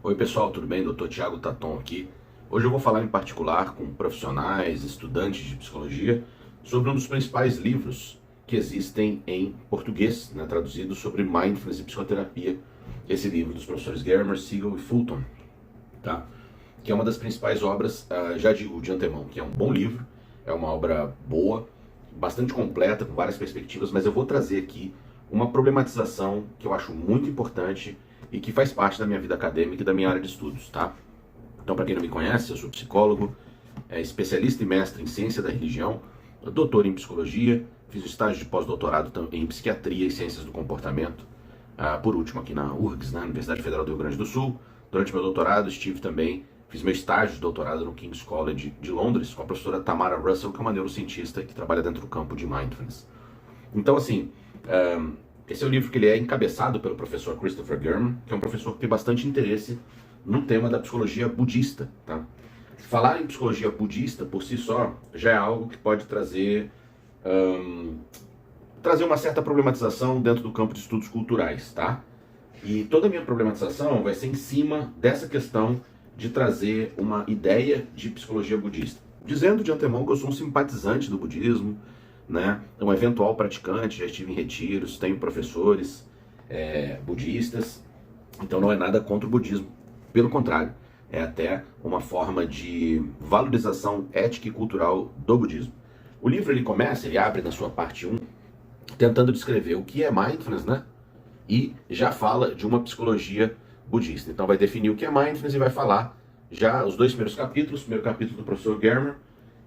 Oi pessoal, tudo bem? Dr. Tiago Taton aqui. Hoje eu vou falar em particular com profissionais, estudantes de psicologia, sobre um dos principais livros que existem em português, traduzido sobre Mindfulness e Psicoterapia, esse livro dos professores Germer, Siegel e Fulton, tá? Que é uma das principais obras, já digo de antemão, que é um bom livro, é uma obra boa, bastante completa, com várias perspectivas, mas eu vou trazer aqui uma problematização que eu acho muito importante e que faz parte da minha vida acadêmica e da minha área de estudos, tá? Então, para quem não me conhece, eu sou psicólogo, especialista e mestre em ciência da religião, doutor em psicologia, fiz o estágio de pós-doutorado em psiquiatria e ciências do comportamento, por último aqui na URGS, na Universidade Federal do Rio Grande do Sul. Durante meu doutorado fiz meu estágio de doutorado no King's College de Londres com a professora Tamara Russell, que é uma neurocientista que trabalha dentro do campo de Mindfulness. Então, assim, esse é o livro que ele é encabeçado pelo professor Christopher Germer, que é um professor que tem bastante interesse no tema da psicologia budista, tá? Falar em psicologia budista por si só já é algo que pode trazer uma certa problematização dentro do campo de estudos culturais, tá? E toda a minha problematização vai ser em cima dessa questão de trazer uma ideia de psicologia budista, dizendo de antemão que eu sou um simpatizante do budismo, né? Um eventual praticante, já estive em retiros, tenho professores budistas, então não é nada contra o budismo, pelo contrário, é até uma forma de valorização ética e cultural do budismo. O livro ele abre na sua parte 1, tentando descrever o que é mindfulness, né? E já fala de uma psicologia budista. Então vai definir o que é mindfulness e vai falar já os dois primeiros capítulos, o primeiro capítulo do professor Germer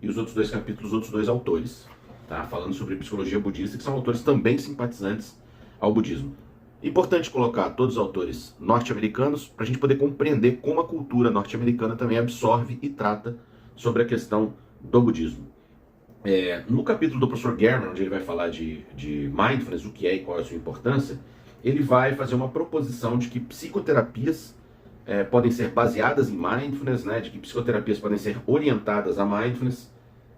e os outros dois capítulos, os outros dois autores, tá? Falando sobre psicologia budista, que são autores também simpatizantes ao budismo. Importante colocar todos os autores norte-americanos para a gente poder compreender como a cultura norte-americana também absorve e trata sobre a questão do budismo. No capítulo do professor Germer, onde ele vai falar de mindfulness, o que é e qual é a sua importância, ele vai fazer uma proposição de que psicoterapias podem ser baseadas em mindfulness, né, de que psicoterapias podem ser orientadas a mindfulness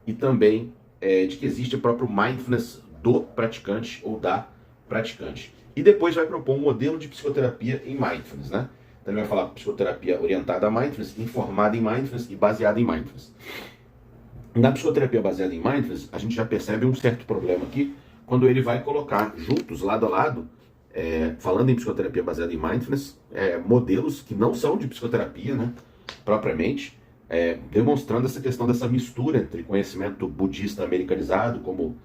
e também de que existe o próprio mindfulness do praticante ou da praticante. E depois vai propor um modelo de psicoterapia em mindfulness, né? Então ele vai falar psicoterapia orientada a mindfulness, informada em mindfulness e baseada em mindfulness. Na psicoterapia baseada em mindfulness, a gente já percebe um certo problema aqui, quando ele vai colocar juntos, lado a lado, falando em psicoterapia baseada em mindfulness, modelos que não são de psicoterapia, né, propriamente, demonstrando essa questão dessa mistura entre conhecimento budista americanizado, como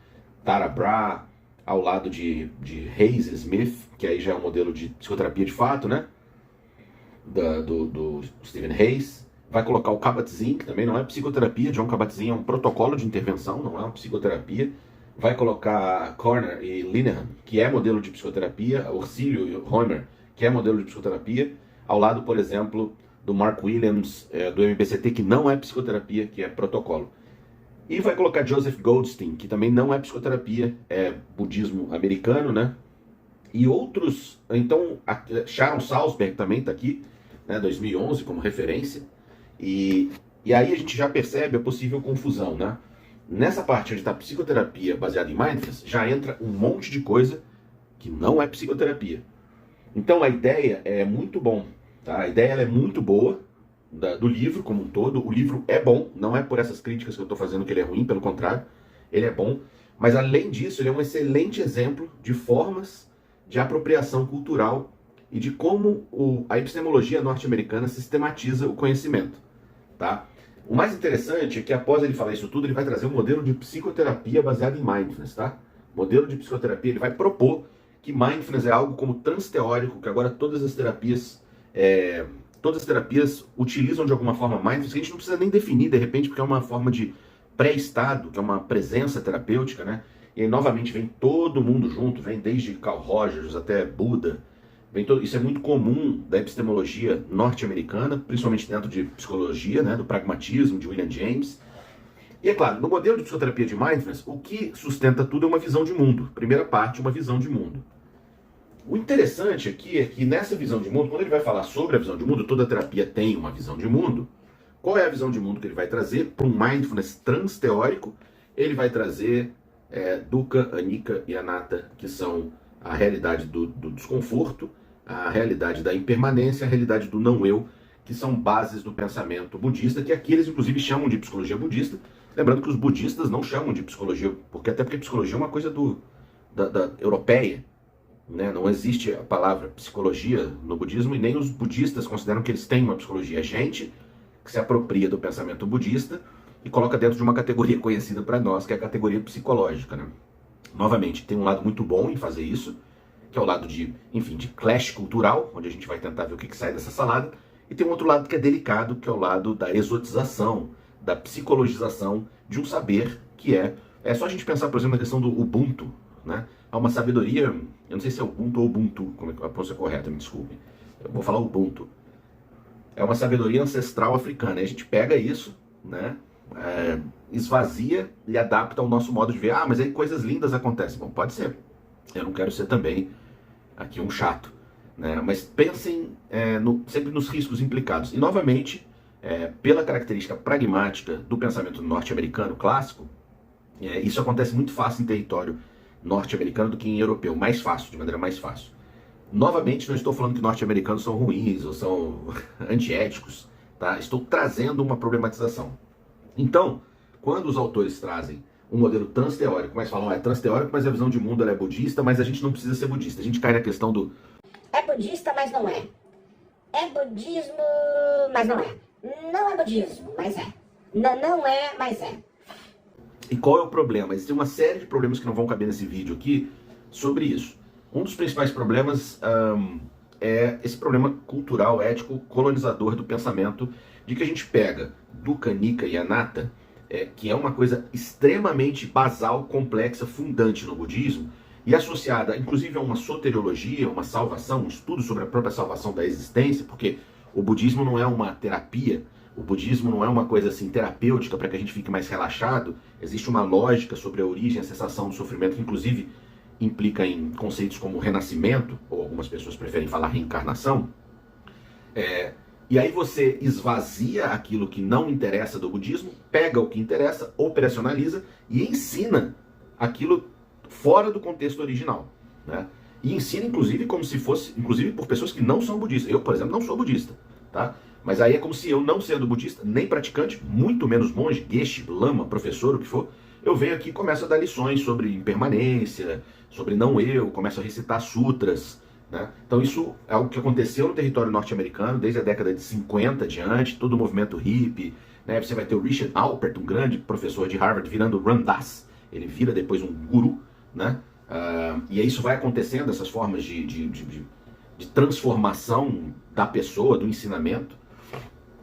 Tara Brach, ao lado de Hayes e Smith, que aí já é um modelo de psicoterapia de fato, né, do Stephen Hayes. Vai colocar o Kabat-Zinn, que também não é psicoterapia. John Kabat-Zinn é um protocolo de intervenção, não é uma psicoterapia. Vai colocar Corner e Linehan, que é modelo de psicoterapia, Orsilio e Homer, que é modelo de psicoterapia, ao lado, por exemplo, do Mark Williams, do MBCT, que não é psicoterapia, que é protocolo. E vai colocar Joseph Goldstein, que também não é psicoterapia, é budismo americano, né? E outros, então, Sharon Salzberg também está aqui, né, 2011 como referência. E aí a gente já percebe a possível confusão, né? Nessa parte onde está psicoterapia baseada em mindfulness, já entra um monte de coisa que não é psicoterapia. Então a ideia é muito bom, tá? A ideia ela é muito boa, do livro como um todo. O livro é bom, não é por essas críticas que eu estou fazendo que ele é ruim, pelo contrário, ele é bom. Mas além disso, ele é um excelente exemplo de formas de apropriação cultural e de como a epistemologia norte-americana sistematiza o conhecimento, tá? O mais interessante é que após ele falar isso tudo, ele vai trazer um modelo de psicoterapia baseado em mindfulness, tá? Modelo de psicoterapia, ele vai propor que mindfulness é algo como transteórico, que agora todas as terapias utilizam de alguma forma mindfulness, que a gente não precisa nem definir de repente, porque é uma forma de pré-estado, que é uma presença terapêutica, né? E aí novamente vem todo mundo junto, vem desde Carl Rogers até Buda. Isso é muito comum da epistemologia norte-americana, principalmente dentro de psicologia, né, do pragmatismo, de William James. E é claro, no modelo de psicoterapia de mindfulness, o que sustenta tudo é uma visão de mundo. Primeira parte, uma visão de mundo. O interessante aqui é que nessa visão de mundo, quando ele vai falar sobre a visão de mundo, toda terapia tem uma visão de mundo. Qual é a visão de mundo que ele vai trazer? Para um mindfulness transteórico, ele vai trazer Dukkha, Anicca e Anatta, que são a realidade do desconforto, a realidade da impermanência, a realidade do não eu, que são bases do pensamento budista, que aqui eles inclusive chamam de psicologia budista, lembrando que os budistas não chamam de psicologia, até porque psicologia é uma coisa da europeia, né? Não existe a palavra psicologia no budismo e nem os budistas consideram que eles têm uma psicologia. É gente que se apropria do pensamento budista e coloca dentro de uma categoria conhecida para nós, que é a categoria psicológica, né? Novamente, tem um lado muito bom em fazer isso, que é o lado de, enfim, de clash cultural, onde a gente vai tentar ver o que sai dessa salada, e tem um outro lado que é delicado, que é o lado da exotização, da psicologização de um saber que é só a gente pensar, por exemplo, na questão do Ubuntu, né? Há uma sabedoria, eu não sei se é Ubuntu ou Ubuntu, como é a pronúncia correta, me desculpe. Eu vou falar Ubuntu. É uma sabedoria ancestral africana. E a gente pega isso, né? Esvazia e adapta ao nosso modo de ver. Ah, mas aí coisas lindas acontecem. Bom, pode ser. Eu não quero ser também aqui um chato, né? Mas pensem sempre nos riscos implicados. E, novamente, pela característica pragmática do pensamento norte-americano clássico, isso acontece muito fácil em território norte-americano do que em europeu. Mais fácil, de maneira mais fácil. Novamente, não estou falando que norte-americanos são ruins ou são antiéticos, tá? Estou trazendo uma problematização. Então, quando os autores trazem um modelo transteórico, mas falam, é transteórico, mas a visão de mundo ela é budista, mas a gente não precisa ser budista. A gente cai na questão do... É budista, mas não é. É budismo, mas não é. Não é budismo, mas é. Não é, mas é. E qual é o problema? Existem uma série de problemas que não vão caber nesse vídeo aqui sobre isso. Um dos principais problemas é esse problema cultural, ético, colonizador do pensamento, de que a gente pega Dukkha, Nikka e Anatta, que é uma coisa extremamente basal, complexa, fundante no budismo, e associada inclusive a uma soteriologia, uma salvação, um estudo sobre a própria salvação da existência, porque o budismo não é uma terapia, o budismo não é uma coisa assim terapêutica para que a gente fique mais relaxado. Existe uma lógica sobre a origem, a cessação do sofrimento, que inclusive implica em conceitos como renascimento, ou algumas pessoas preferem falar reencarnação. E aí você esvazia aquilo que não interessa do budismo, pega o que interessa, operacionaliza e ensina aquilo fora do contexto original, né? E ensina inclusive como se fosse, inclusive por pessoas que não são budistas. Eu, por exemplo, não sou budista, tá? Mas aí é como se eu, não sendo budista, nem praticante, muito menos monge, geshe, lama, professor, o que for, eu venho aqui e começo a dar lições sobre impermanência, sobre não eu, começo a recitar sutras, né? Então isso é algo que aconteceu no território norte-americano desde a década de 50 adiante, todo o movimento hippie, né? Você vai ter o Richard Alpert, um grande professor de Harvard, virando Ram Dass, ele vira depois um guru, né? E aí isso vai acontecendo, essas formas de transformação da pessoa, do ensinamento.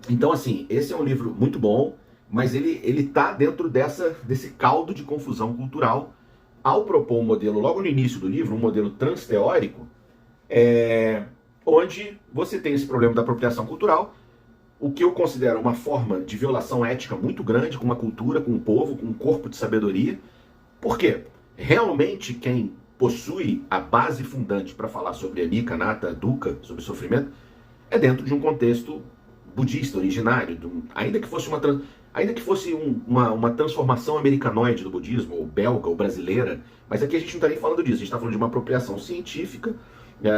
Então, assim, esse é um livro muito bom, mas ele tá dentro desse caldo de confusão cultural ao propor um modelo, logo no início do livro, um modelo transteórico, onde você tem esse problema da apropriação cultural, o que eu considero uma forma de violação ética muito grande com uma cultura, com um povo, com um corpo de sabedoria. Por quê? Realmente quem possui a base fundante para falar sobre a Nikka, Anatta, Dukkha, sobre sofrimento, é dentro de um contexto budista originário, ainda que fosse uma transformação americanoide do budismo, ou belga, ou brasileira, mas aqui a gente não está nem falando disso, a gente está falando de uma apropriação científica,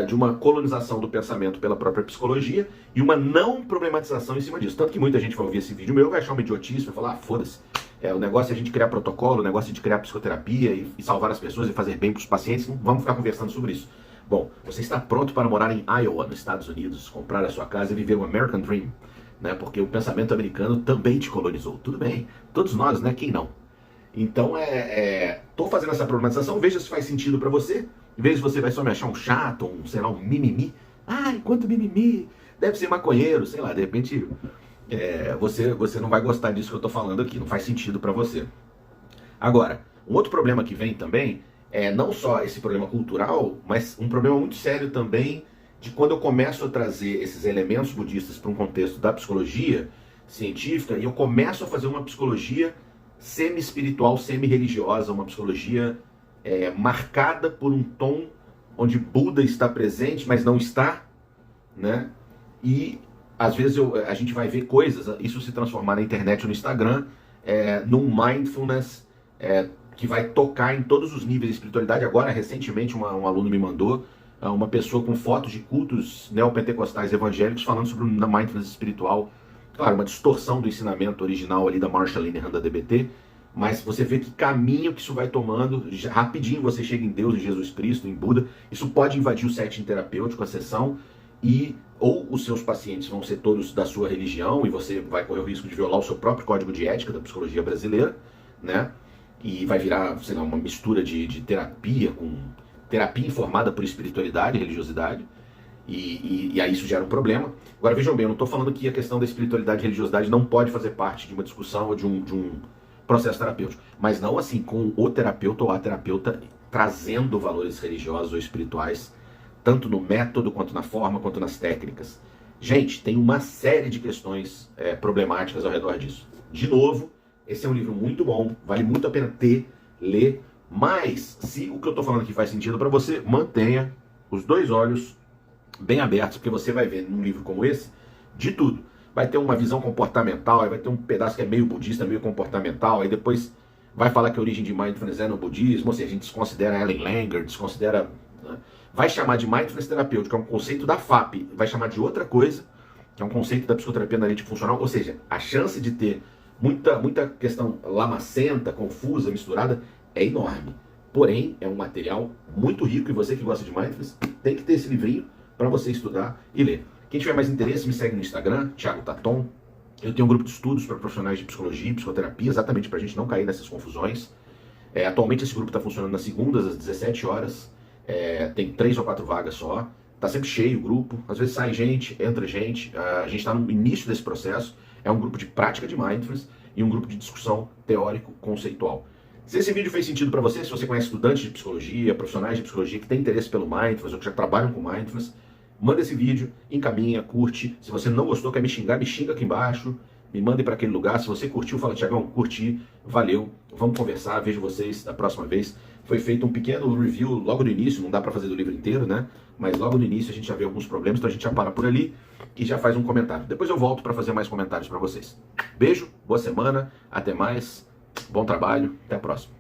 de uma colonização do pensamento pela própria psicologia e uma não problematização em cima disso. Tanto que muita gente vai ouvir esse vídeo meu, vai achar uma idiotice, vai falar, foda-se, o negócio é a gente criar protocolo, o negócio é de criar psicoterapia e salvar as pessoas e fazer bem para os pacientes, não vamos ficar conversando sobre isso. Bom, você está pronto para morar em Iowa, nos Estados Unidos, comprar a sua casa e viver o American Dream, né? Porque o pensamento americano também te colonizou. Tudo bem, todos nós, né? Quem não? Então, tô fazendo essa problematização, veja se faz sentido para você, veja se você vai só me achar um chato, sei lá, um mimimi. Ai, quanto mimimi, deve ser maconheiro, sei lá, de repente você não vai gostar disso que eu tô falando aqui, não faz sentido para você. Agora, um outro problema que vem também não só esse problema cultural, mas um problema muito sério também de quando eu começo a trazer esses elementos budistas para um contexto da psicologia científica e eu começo a fazer uma psicologia semi-espiritual, semi-religiosa, uma psicologia marcada por um tom onde Buda está presente, mas não está, né? E às vezes a gente vai ver coisas, isso se transformar na internet ou no Instagram, num mindfulness que vai tocar em todos os níveis de espiritualidade. Agora, recentemente, um aluno me mandou uma pessoa com fotos de cultos neopentecostais evangélicos falando sobre uma mindfulness espiritual. Claro, uma distorção do ensinamento original ali da Marshalline Han da DBT, mas você vê que caminho que isso vai tomando, rapidinho você chega em Deus, em Jesus Cristo, em Buda. Isso pode invadir o setting terapêutico, a sessão, e ou os seus pacientes vão ser todos da sua religião e você vai correr o risco de violar o seu próprio código de ética da psicologia brasileira, né? E vai virar, sei lá, uma mistura de terapia com terapia informada por espiritualidade e religiosidade. E aí isso gera um problema. Agora vejam bem, eu não estou falando que a questão da espiritualidade e religiosidade não pode fazer parte de uma discussão ou de um processo terapêutico, mas não assim com o terapeuta ou a terapeuta trazendo valores religiosos ou espirituais, tanto no método, quanto na forma, quanto nas técnicas. Gente, tem uma série de questões problemáticas ao redor disso. De novo, esse é um livro muito bom, vale muito a pena ler, mas se o que eu estou falando aqui faz sentido para você, mantenha os dois olhos bem abertos, porque você vai ver num livro como esse, de tudo. Vai ter uma visão comportamental, aí vai ter um pedaço que é meio budista, meio comportamental, aí depois vai falar que a origem de Mindfulness é no budismo, ou seja, a gente desconsidera Ellen Langer, desconsidera... Né? Vai chamar de Mindfulness terapêutico, que é um conceito da FAP, vai chamar de outra coisa, que é um conceito da psicoterapia analítica funcional, ou seja, a chance de ter muita questão lamacenta, confusa, misturada, é enorme. Porém, é um material muito rico, e você que gosta de Mindfulness tem que ter esse livrinho para você estudar e ler. Quem tiver mais interesse, me segue no Instagram, Thiago Taton. Eu tenho um grupo de estudos para profissionais de psicologia e psicoterapia, exatamente para a gente não cair nessas confusões. Atualmente esse grupo está funcionando nas segundas, às 17 horas. Tem 3 ou 4 vagas só. Está sempre cheio o grupo. Às vezes sai gente, entra gente. A gente está no início desse processo. É um grupo de prática de Mindfulness e um grupo de discussão teórico-conceitual. Se esse vídeo fez sentido para você, se você conhece estudantes de psicologia, profissionais de psicologia que têm interesse pelo Mindfulness ou que já trabalham com Mindfulness, manda esse vídeo, encaminha, curte. Se você não gostou, quer me xingar, me xinga aqui embaixo. Me mande para aquele lugar. Se você curtiu, fala, Thiagão, curti, valeu. Vamos conversar, vejo vocês da próxima vez. Foi feito um pequeno review logo no início, não dá para fazer do livro inteiro, né? Mas logo no início a gente já vê alguns problemas, então a gente já para por ali e já faz um comentário. Depois eu volto para fazer mais comentários para vocês. Beijo, boa semana, até mais, bom trabalho, até a próxima.